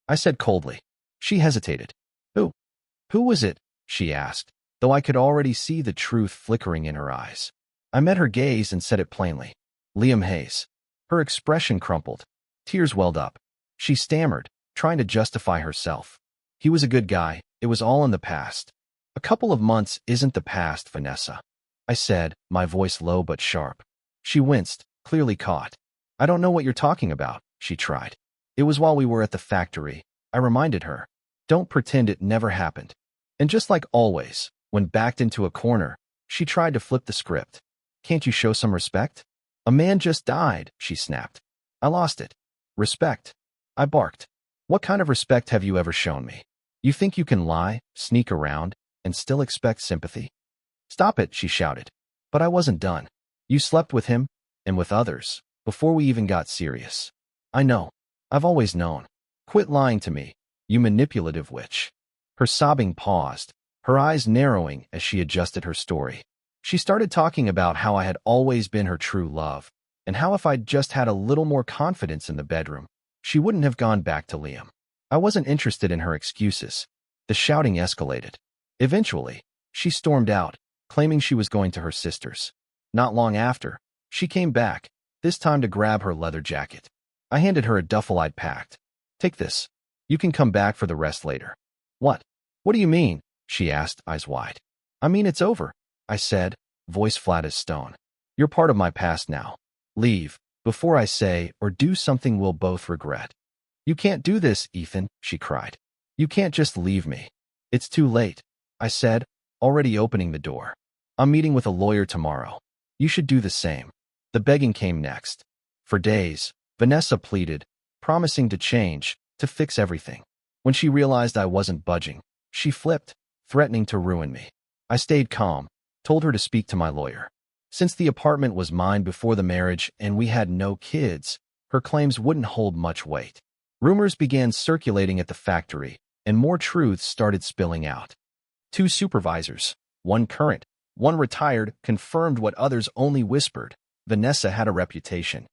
Speaker 1: I said coldly. She hesitated. Who? Who was it? She asked, though I could already see the truth flickering in her eyes. I met her gaze and said it plainly. Liam Hayes. Her expression crumpled. Tears welled up. She stammered, trying to justify herself. He was a good guy. It was all in the past. A couple of months isn't the past, Vanessa, I said, my voice low but sharp. She winced, clearly caught. I don't know what you're talking about, she tried. It was while we were at the factory, I reminded her. Don't pretend it never happened. And just like always, when backed into a corner, she tried to flip the script. Can't you show some respect? A man just died, she snapped. I lost it. Respect. I barked. What kind of respect have you ever shown me? You think you can lie, sneak around, and still expect sympathy? Stop it, she shouted. But I wasn't done. You slept with him, and with others, before we even got serious. I know. I've always known. Quit lying to me, you manipulative witch. Her sobbing paused, her eyes narrowing as she adjusted her story. She started talking about how I had always been her true love, and how if I'd just had a little more confidence in the bedroom, she wouldn't have gone back to Liam. I wasn't interested in her excuses. The shouting escalated. Eventually, she stormed out, claiming she was going to her sister's. Not long after, she came back, this time to grab her leather jacket. I handed her a duffel I'd packed. Take this. You can come back for the rest later. What? What do you mean? She asked, eyes wide. I mean it's over, I said, voice flat as stone. You're part of my past now. Leave, before I say or do something we'll both regret. You can't do this, Ethan, she cried. You can't just leave me. It's too late, I said, already opening the door. I'm meeting with a lawyer tomorrow. You should do the same. The begging came next. For days, Vanessa pleaded, promising to change, to fix everything. When she realized I wasn't budging, she flipped, threatening to ruin me. I stayed calm, told her to speak to my lawyer. Since the apartment was mine before the marriage and we had no kids, her claims wouldn't hold much weight. Rumors began circulating at the factory, and more truths started spilling out. 2 supervisors, one current, one retired, confirmed what others only whispered. Vanessa had a reputation.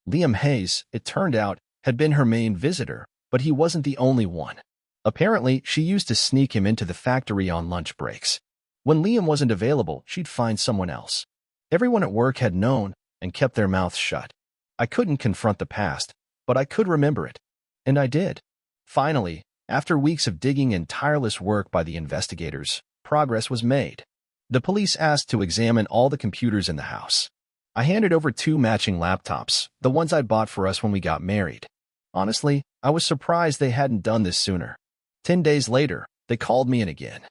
Speaker 1: Liam Hayes, it turned out, had been her main visitor, but he wasn't the only one. Apparently, she used to sneak him into the factory on lunch breaks. When Liam wasn't available, she'd find someone else. Everyone at work had known and kept their mouths shut. I couldn't confront the past, but I could remember it. And I did. Finally, after weeks of digging and tireless work by the investigators, progress was made. The police asked to examine all the computers in the house. I handed over 2 matching laptops, the ones I'd bought for us when we got married. Honestly, I was surprised they hadn't done this sooner. 10 days later, they called me in again.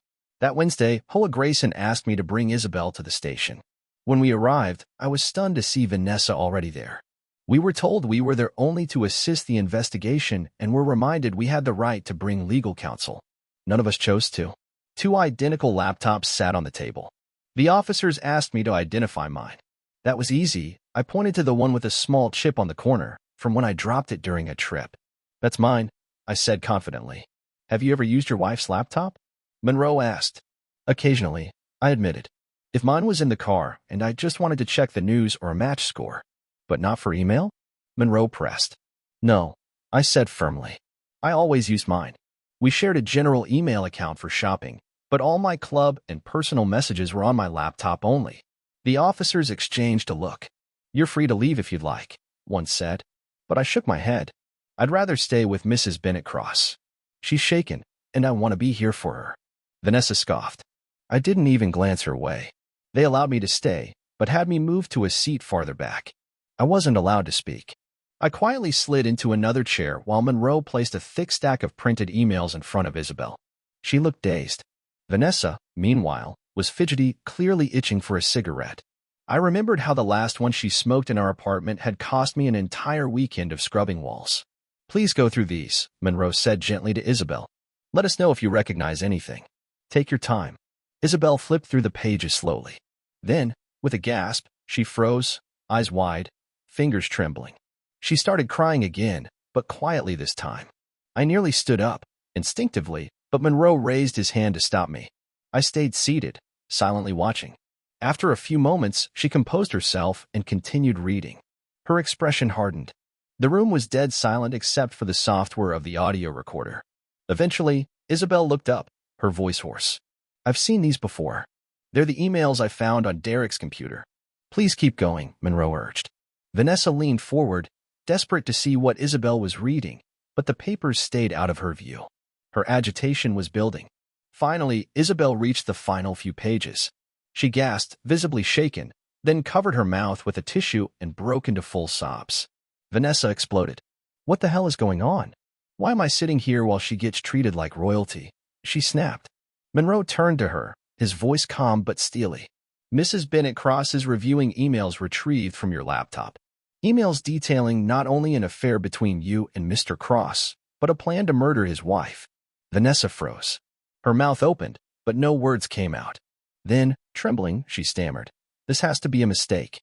Speaker 1: That Wednesday, Hoa Grayson asked me to bring Isabelle to the station. When we arrived, I was stunned to see Vanessa already there. We were told we were there only to assist the investigation and were reminded we had the right to bring legal counsel. None of us chose to. 2 identical laptops sat on the table. The officers asked me to identify mine. That was easy. I pointed to the one with a small chip on the corner, from when I dropped it during a trip. That's mine, I said confidently. Have you ever used your wife's laptop? Monroe asked. Occasionally, I admitted. If mine was in the car and I just wanted to check the news or a match score, but not for email? Monroe pressed. No, I said firmly. I always used mine. We shared a general email account for shopping, but all my club and personal messages were on my laptop only. The officers exchanged a look. "You're free to leave if you'd like," one said. But I shook my head. "I'd rather stay with Mrs. Bennett Cross. She's shaken, and I want to be here for her." Vanessa scoffed. I didn't even glance her way. They allowed me to stay, but had me move to a seat farther back. I wasn't allowed to speak. I quietly slid into another chair while Monroe placed a thick stack of printed emails in front of Isabelle. She looked dazed. Vanessa, meanwhile, was fidgety, clearly itching for a cigarette. I remembered how the last one she smoked in our apartment had cost me an entire weekend of scrubbing walls. "Please go through these," Monroe said gently to Isabelle. "Let us know if you recognize anything. Take your time." Isabelle flipped through the pages slowly. Then, with a gasp, she froze, eyes wide, fingers trembling. She started crying again, but quietly this time. I nearly stood up, instinctively, but Monroe raised his hand to stop me. I stayed seated, silently watching. After a few moments, she composed herself and continued reading. Her expression hardened. The room was dead silent except for the software of the audio recorder. Eventually, Isabelle looked up, her voice hoarse. "I've seen these before. They're the emails I found on Derek's computer." "Please keep going," Monroe urged. Vanessa leaned forward, desperate to see what Isabelle was reading, but the papers stayed out of her view. Her agitation was building. Finally, Isabelle reached the final few pages. She gasped, visibly shaken, then covered her mouth with a tissue and broke into full sobs. Vanessa exploded. "What the hell is going on? Why am I sitting here while she gets treated like royalty?" she snapped. Monroe turned to her, his voice calm but steely. "Mrs. Bennett Cross is reviewing emails retrieved from your laptop. Emails detailing not only an affair between you and Mr. Cross, but a plan to murder his wife." Vanessa froze. Her mouth opened, but no words came out. Then, trembling, she stammered, "This has to be a mistake."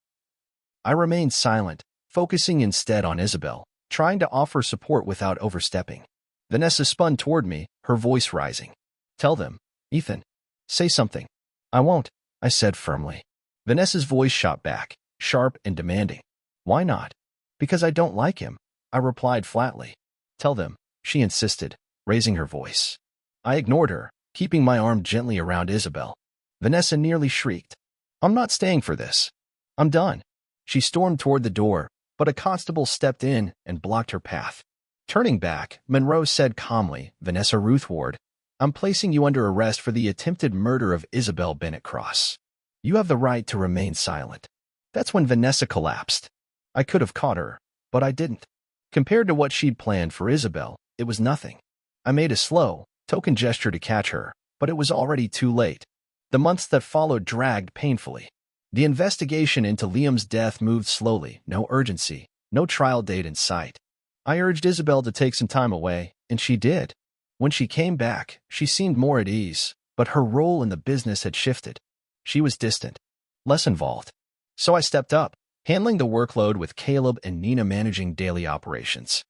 Speaker 1: I remained silent, focusing instead on Isabelle, trying to offer support without overstepping. Vanessa spun toward me, her voice rising. "Tell them, Ethan. Say something." "I won't," I said firmly. Vanessa's voice shot back, sharp and demanding. "Why not?" "Because I don't like him," I replied flatly. "Tell them," she insisted, raising her voice. I ignored her, keeping my arm gently around Isabelle. Vanessa nearly shrieked. "I'm not staying for this. I'm done." She stormed toward the door, but a constable stepped in and blocked her path. Turning back, Monroe said calmly, "Vanessa Ruthward, I'm placing you under arrest for the attempted murder of Isabelle Bennett Cross. You have the right to remain silent." That's when Vanessa collapsed. I could have caught her, but I didn't. Compared to what she'd planned for Isabelle, it was nothing. I made a slow, token gesture to catch her, but it was already too late. The months that followed dragged painfully. The investigation into Liam's death moved slowly, no urgency, no trial date in sight. I urged Isabelle to take some time away, and she did. When she came back, she seemed more at ease, but her role in the business had shifted. She was distant, less involved. So I stepped up, handling the workload with Caleb and Nina managing daily operations.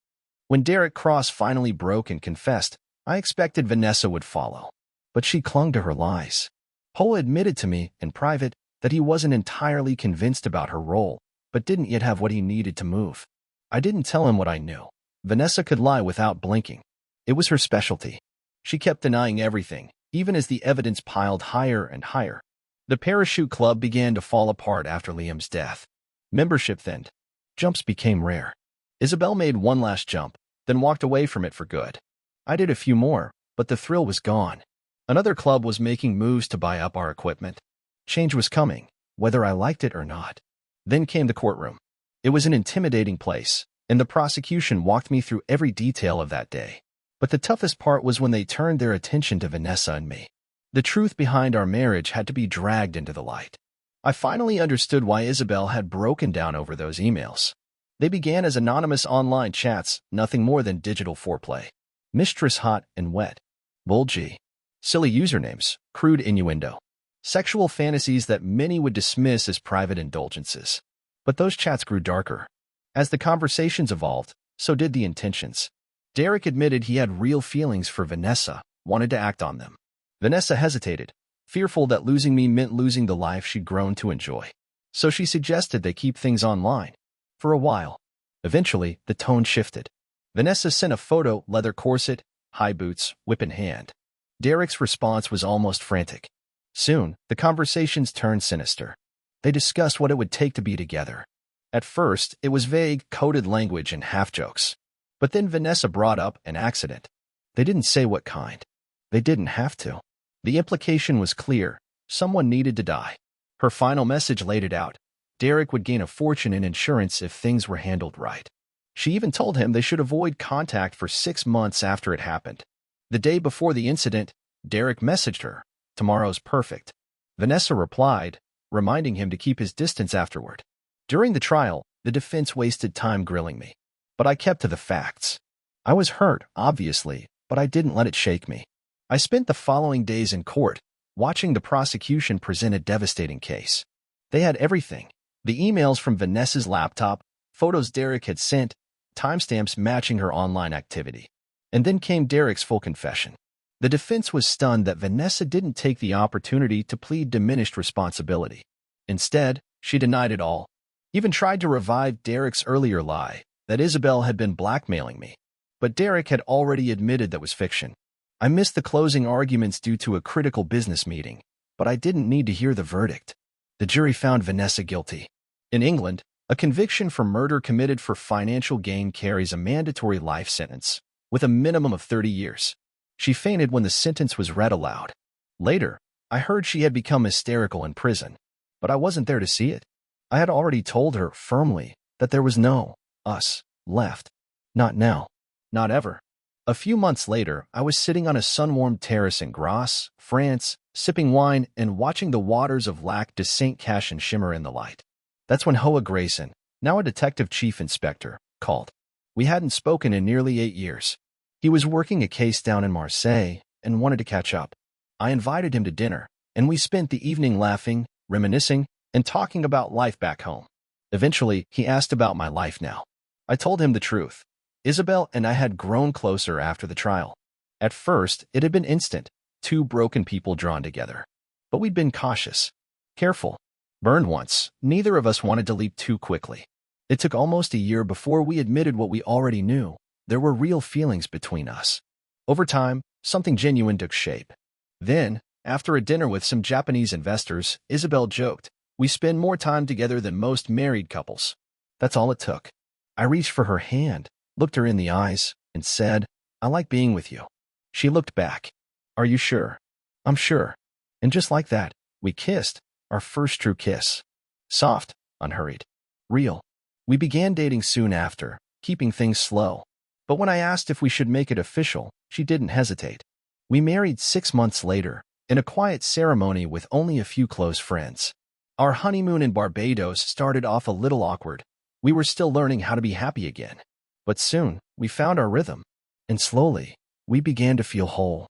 Speaker 1: When Derek Cross finally broke and confessed, I expected Vanessa would follow. But she clung to her lies. Poe admitted to me, in private, that he wasn't entirely convinced about her role, but didn't yet have what he needed to move. I didn't tell him what I knew. Vanessa could lie without blinking. It was her specialty. She kept denying everything, even as the evidence piled higher and higher. The parachute club began to fall apart after Liam's death. Membership thinned. Jumps became rare. Isabelle made one last jump, then walked away from it for good. I did a few more, but the thrill was gone. Another club was making moves to buy up our equipment. Change was coming, whether I liked it or not. Then came the courtroom. It was an intimidating place, and the prosecution walked me through every detail of that day. But the toughest part was when they turned their attention to Vanessa and me. The truth behind our marriage had to be dragged into the light. I finally understood why Isabelle had broken down over those emails. They began as anonymous online chats, nothing more than digital foreplay. Mistress hot and wet. Bulgy. Silly usernames, crude innuendo. Sexual fantasies that many would dismiss as private indulgences. But those chats grew darker. As the conversations evolved, so did the intentions. Derek admitted he had real feelings for Vanessa, wanted to act on them. Vanessa hesitated, fearful that losing me meant losing the life she'd grown to enjoy. So she suggested they keep things online. For a while. Eventually, the tone shifted. Vanessa sent a photo, leather corset, high boots, whip in hand. Derek's response was almost frantic. Soon, the conversations turned sinister. They discussed what it would take to be together. At first, it was vague, coded language and half-jokes. But then Vanessa brought up an accident. They didn't say what kind. They didn't have to. The implication was clear. Someone needed to die. Her final message laid it out. Derek would gain a fortune in insurance if things were handled right. She even told him they should avoid contact for 6 months after it happened. The day before the incident, Derek messaged her, "Tomorrow's perfect." Vanessa replied, reminding him to keep his distance afterward. During the trial, the defense wasted time grilling me. But I kept to the facts. I was hurt, obviously, but I didn't let it shake me. I spent the following days in court, watching the prosecution present a devastating case. They had everything. The emails from Vanessa's laptop, photos Derek had sent, timestamps matching her online activity. And then came Derek's full confession. The defense was stunned that Vanessa didn't take the opportunity to plead diminished responsibility. Instead, she denied it all, even tried to revive Derek's earlier lie, that Isabelle had been blackmailing me. But Derek had already admitted that was fiction. I missed the closing arguments due to a critical business meeting, but I didn't need to hear the verdict. The jury found Vanessa guilty. In England, a conviction for murder committed for financial gain carries a mandatory life sentence, with a minimum of 30 years. She fainted when the sentence was read aloud. Later, I heard she had become hysterical in prison, but I wasn't there to see it. I had already told her firmly that there was no us left. Not now. Not ever. A few months later, I was sitting on a sun-warmed terrace in Grasse, France, sipping wine and watching the waters of Lac de Saint-Cachin shimmer in the light. That's when Hoa Grayson, now a detective chief inspector, called. We hadn't spoken in nearly 8 years. He was working a case down in Marseille and wanted to catch up. I invited him to dinner, and we spent the evening laughing, reminiscing, and talking about life back home. Eventually, he asked about my life now. I told him the truth. Isabelle and I had grown closer after the trial. At first, it had been instant, 2 broken people drawn together. But we'd been cautious, careful. Burned once, neither of us wanted to leap too quickly. It took almost a year before we admitted what we already knew. There were real feelings between us. Over time, something genuine took shape. Then, after a dinner with some Japanese investors, Isabelle joked, "We spend more time together than most married couples." That's all it took. I reached for her hand, looked her in the eyes, and said, "I like being with you." She looked back. "Are you sure?" "I'm sure." And just like that, we kissed, our first true kiss. Soft, unhurried, real. We began dating soon after, keeping things slow. But when I asked if we should make it official, she didn't hesitate. We married 6 months later, in a quiet ceremony with only a few close friends. Our honeymoon in Barbados started off a little awkward. We were still learning how to be happy again. But soon, we found our rhythm. And slowly, we began to feel whole.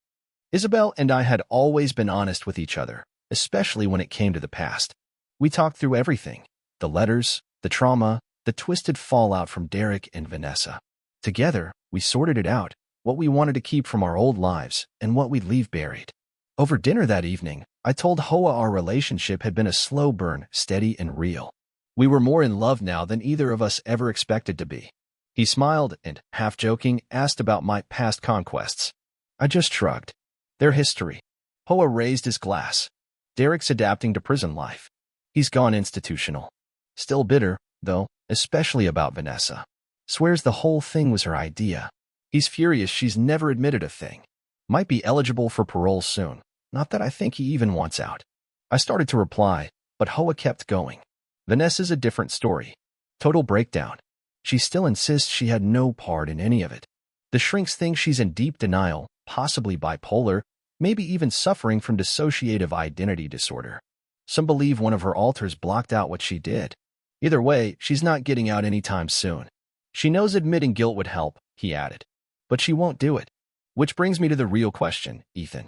Speaker 1: Isabelle and I had always been honest with each other, especially when it came to the past. We talked through everything, the letters, the trauma, the twisted fallout from Derek and Vanessa. Together, we sorted it out, what we wanted to keep from our old lives and what we'd leave buried. Over dinner that evening, I told Hoa our relationship had been a slow burn, steady and real. We were more in love now than either of us ever expected to be. He smiled and, half-joking, asked about my past conquests. I just shrugged. Their history. Hoa raised his glass. Derek's adapting to prison life. He's gone institutional. Still bitter, though, especially about Vanessa. Swears the whole thing was her idea. He's furious she's never admitted a thing. Might be eligible for parole soon. Not that I think he even wants out. I started to reply, but Hoa kept going. Vanessa's a different story. Total breakdown. She still insists she had no part in any of it. The shrinks think she's in deep denial, possibly bipolar, maybe even suffering from dissociative identity disorder. Some believe one of her alters blocked out what she did. Either way, she's not getting out anytime soon. She knows admitting guilt would help, he added. But she won't do it. Which brings me to the real question, Ethan.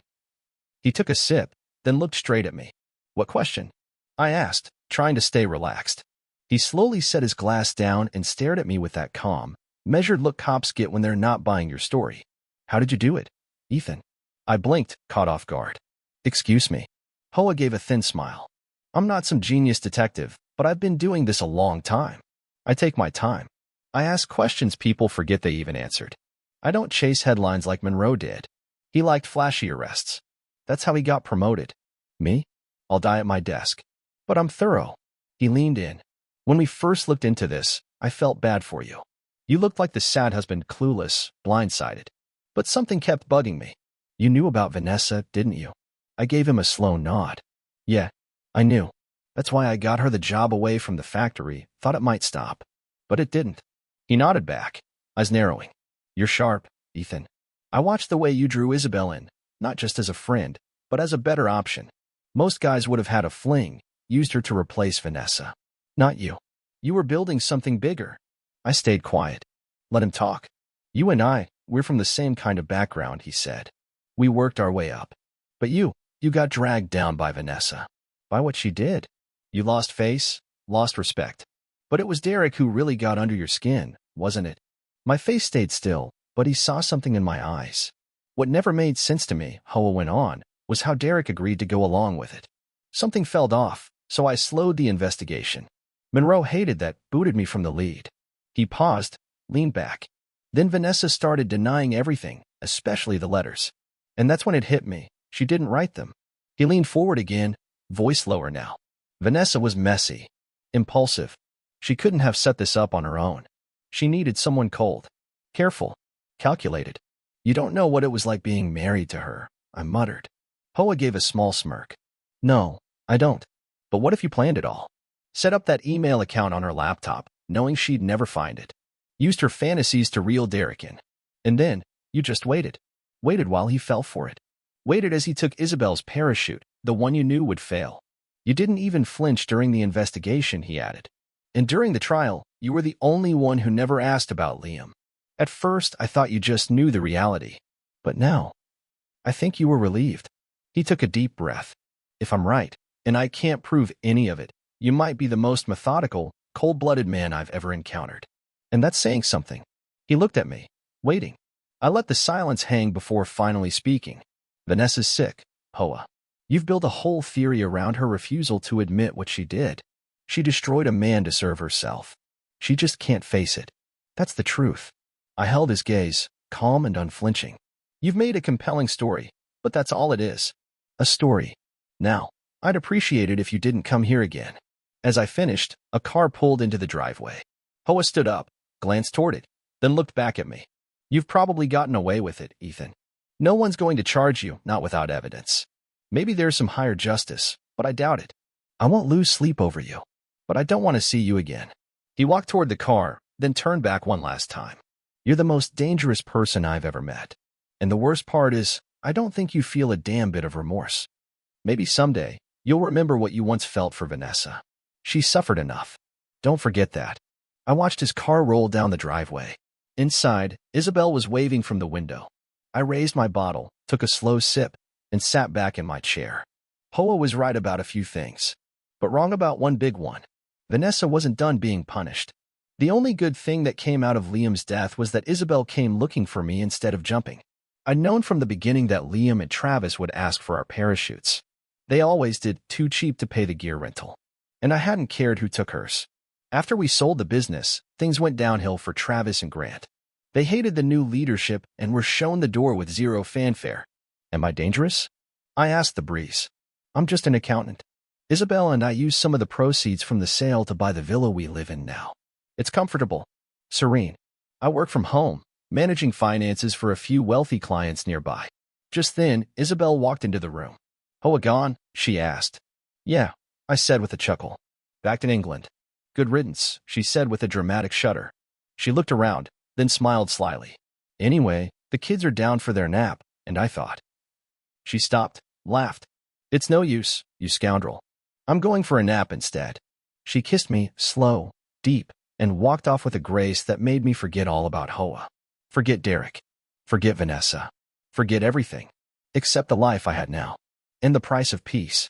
Speaker 1: He took a sip, then looked straight at me. What question? I asked, trying to stay relaxed. He slowly set his glass down and stared at me with that calm, measured look cops get when they're not buying your story. How did you do it, Ethan? I blinked, caught off guard. Excuse me. Hoa gave a thin smile. I'm not some genius detective, but I've been doing this a long time. I take my time. I ask questions people forget they even answered. I don't chase headlines like Monroe did. He liked flashy arrests. That's how he got promoted. Me? I'll die at my desk. But I'm thorough. He leaned in. When we first looked into this, I felt bad for you. You looked like the sad husband, clueless, blindsided. But something kept bugging me. You knew about Vanessa, didn't you? I gave him a slow nod. Yeah, I knew. That's why I got her the job away from the factory, thought it might stop. But it didn't. He nodded back, eyes narrowing. You're sharp, Ethan. I watched the way you drew Isabelle in, not just as a friend, but as a better option. Most guys would have had a fling, used her to replace Vanessa. Not you. You were building something bigger. I stayed quiet. Let him talk. You and I, we're from the same kind of background, he said. We worked our way up. But you got dragged down by Vanessa. By what she did. You lost face, lost respect. But it was Derek who really got under your skin, wasn't it? My face stayed still, but he saw something in my eyes. What never made sense to me, Hoa went on, was how Derek agreed to go along with it. Something felt off, so I slowed the investigation. Monroe hated that, booted me from the lead. He paused, leaned back. Then Vanessa started denying everything, especially the letters. And that's when it hit me. She didn't write them. He leaned forward again, voice lower now. Vanessa was messy, impulsive. She couldn't have set this up on her own. She needed someone cold, careful, calculated. You don't know what it was like being married to her, I muttered. Hoa gave a small smirk. No, I don't. But what if you planned it all? Set up that email account on her laptop, knowing she'd never find it. Used her fantasies to reel Derek in. And then, you just waited. Waited while he fell for it. Waited as he took Isabelle's parachute, the one you knew would fail. You didn't even flinch during the investigation, he added. And during the trial, you were the only one who never asked about Liam. At first, I thought you just knew the reality. But now, I think you were relieved. He took a deep breath. If I'm right, and I can't prove any of it, you might be the most methodical, cold-blooded man I've ever encountered. And that's saying something. He looked at me, waiting. I let the silence hang before finally speaking. Vanessa's sick, Hoa. You've built a whole theory around her refusal to admit what she did. She destroyed a man to serve herself. She just can't face it. That's the truth. I held his gaze, calm and unflinching. You've made a compelling story, but that's all it is. A story. Now, I'd appreciate it if you didn't come here again. As I finished, a car pulled into the driveway. Hoa stood up, glanced toward it, then looked back at me. You've probably gotten away with it, Ethan. No one's going to charge you, not without evidence. Maybe there's some higher justice, but I doubt it. I won't lose sleep over you, but I don't want to see you again. He walked toward the car, then turned back one last time. You're the most dangerous person I've ever met. And the worst part is, I don't think you feel a damn bit of remorse. Maybe someday, you'll remember what you once felt for Vanessa. She suffered enough. Don't forget that. I watched his car roll down the driveway. Inside, Isabelle was waving from the window. I raised my bottle, took a slow sip, and sat back in my chair. Hoa was right about a few things, but wrong about one big one. Vanessa wasn't done being punished. The only good thing that came out of Liam's death was that Isabelle came looking for me instead of jumping. I'd known from the beginning that Liam and Travis would ask for our parachutes. They always did, too cheap to pay the gear rental. And I hadn't cared who took hers. After we sold the business, things went downhill for Travis and Grant. They hated the new leadership and were shown the door with zero fanfare. Am I dangerous? I asked the breeze. I'm just an accountant. Isabelle and I used some of the proceeds from the sale to buy the villa we live in now. It's comfortable, serene. I work from home, managing finances for a few wealthy clients nearby. Just then, Isabelle walked into the room. Hoa gone? She asked. Yeah, I said with a chuckle. Back in England. Good riddance, she said with a dramatic shudder. She looked around, then smiled slyly. Anyway, the kids are down for their nap, and I thought. She stopped, laughed. It's no use, you scoundrel. I'm going for a nap instead. She kissed me, slow, deep, and walked off with a grace that made me forget all about Hoa. Forget Derek. Forget Vanessa. Forget everything. Except the life I had now. And the price of peace.